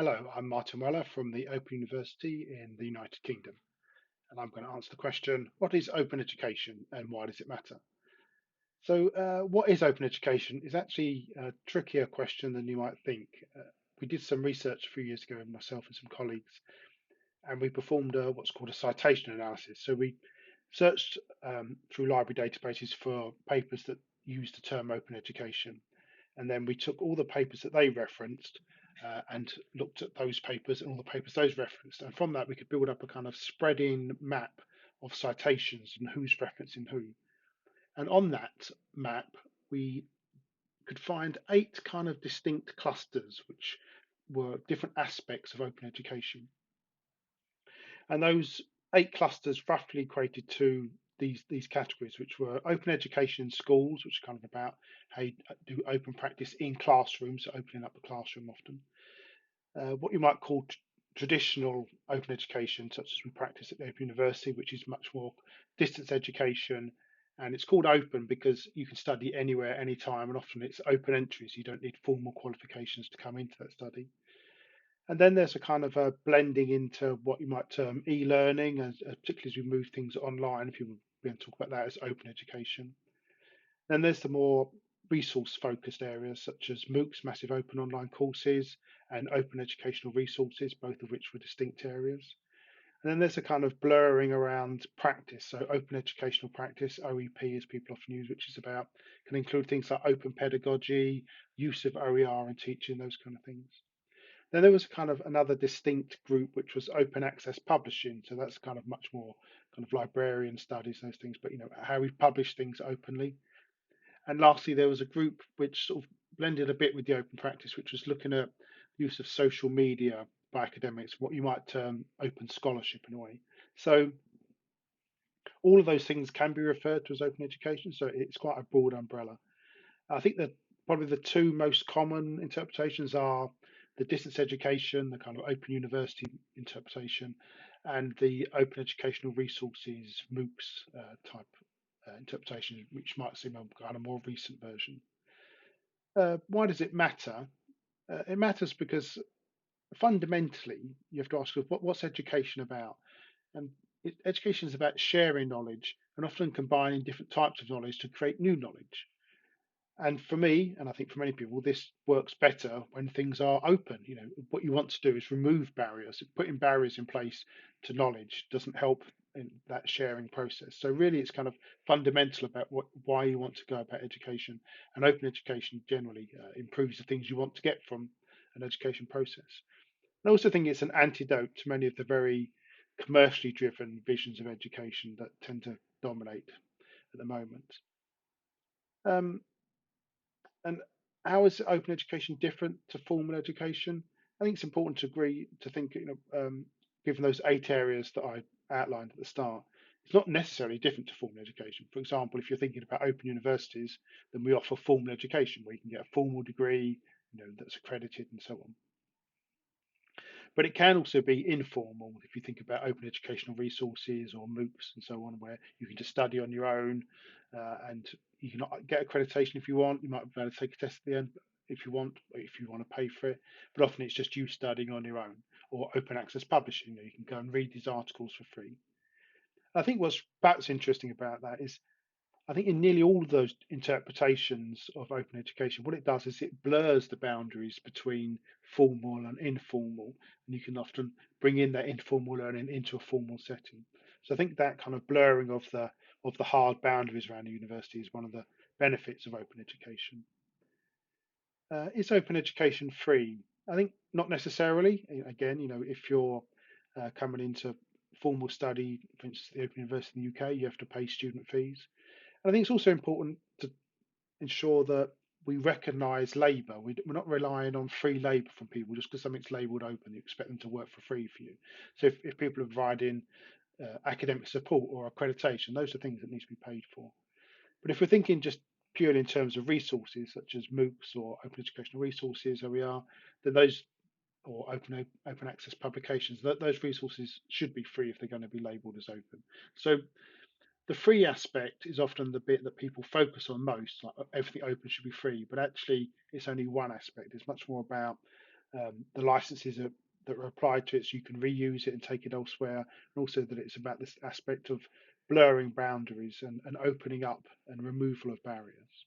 Hello, I'm Martin Weller from the Open University in the United Kingdom, and I'm going to answer the question, what is open education and why does it matter? What is open education is actually a trickier question than you might think. We did some research a few years ago, myself and some colleagues, and we performed what's called a citation analysis. So we searched through library databases for papers that use the term open education. And then we took all the papers that they referenced and looked at those papers and all the papers those referenced. And from that, we could build up a kind of spreading map of citations and who's referencing who. And on that map, we could find eight kind of distinct clusters, which were different aspects of open education. And those eight clusters roughly equated to these categories, which were open education in schools, which is kind of about how you do open practice in classrooms, so opening up the classroom often. What you might call traditional open education, such as we practice at the Open University, which is much more distance education. And it's called open because you can study anywhere, anytime, and often it's open entry, so you don't need formal qualifications to come into that study. And then there's a kind of a blending into what you might term e-learning, particularly as we move things online. If you going to talk about that as open education. Then there's the more resource-focused areas such as MOOCs, massive open online courses, and open educational resources, both of which were distinct areas. And then there's a kind of blurring around practice. So open educational practice, OEP, as people often use, which is about can include things like open pedagogy, use of OER in teaching, those kind of things. Then there was kind of another distinct group which was open access publishing. So that's kind of much more kind of librarian studies, those things, but how we publish things openly. And lastly, there was a group which sort of blended a bit with the open practice, which was looking at use of social media by academics, what you might term open scholarship in a way. So all of those things can be referred to as open education. So it's quite a broad umbrella. I think that probably the two most common interpretations are the distance education, the kind of open university interpretation, and the open educational resources, MOOCs type interpretation, which might seem a kind of more recent version. Why does it matter? It matters because fundamentally you have to ask what's education about? And education is about sharing knowledge and often combining different types of knowledge to create new knowledge. And for me, and I think for many people, this works better when things are open. What you want to do is remove barriers. Putting barriers in place to knowledge doesn't help in that sharing process. So really, it's kind of fundamental about why you want to go about education. And open education generally improves the things you want to get from an education process. I also think it's an antidote to many of the very commercially driven visions of education that tend to dominate at the moment. Um, And how is open education different to formal education? I think it's important to agree to think, given those eight areas that I outlined at the start, it's not necessarily different to formal education. For example, if you're thinking about open universities, then we offer formal education where you can get a formal degree, that's accredited and so on. But it can also be informal if you think about open educational resources or MOOCs and so on, where you can just study on your own and you can get accreditation if you want. You might be able to take a test at the end if you want, or if you want to pay for it. But often it's just you studying on your own or open access publishing. You can go and read these articles for free. I think what's perhaps interesting about that is I think in nearly all of those interpretations of open education, what it does is it blurs the boundaries between formal and informal, and you can often bring in that informal learning into a formal setting. So I think that kind of blurring of the hard boundaries around a university is one of the benefits of open education. Is open education free? I think not necessarily. Again, if you're coming into formal study, for instance, the Open University in the UK, you have to pay student fees. And I think it's also important to ensure that we recognise labour. We're not relying on free labour from people just because something's labelled open. You expect them to work for free for you. So if people are providing academic support or accreditation, those are things that need to be paid for. But if we're thinking just purely in terms of resources such as MOOCs or open educational resources, OER, then those or open access publications, those resources should be free if they're going to be labelled as open. So the free aspect is often the bit that people focus on most, like everything open should be free, but actually it's only one aspect. It's much more about the licenses that are applied to it, so you can reuse it and take it elsewhere, and also that it's about this aspect of blurring boundaries and opening up and removal of barriers.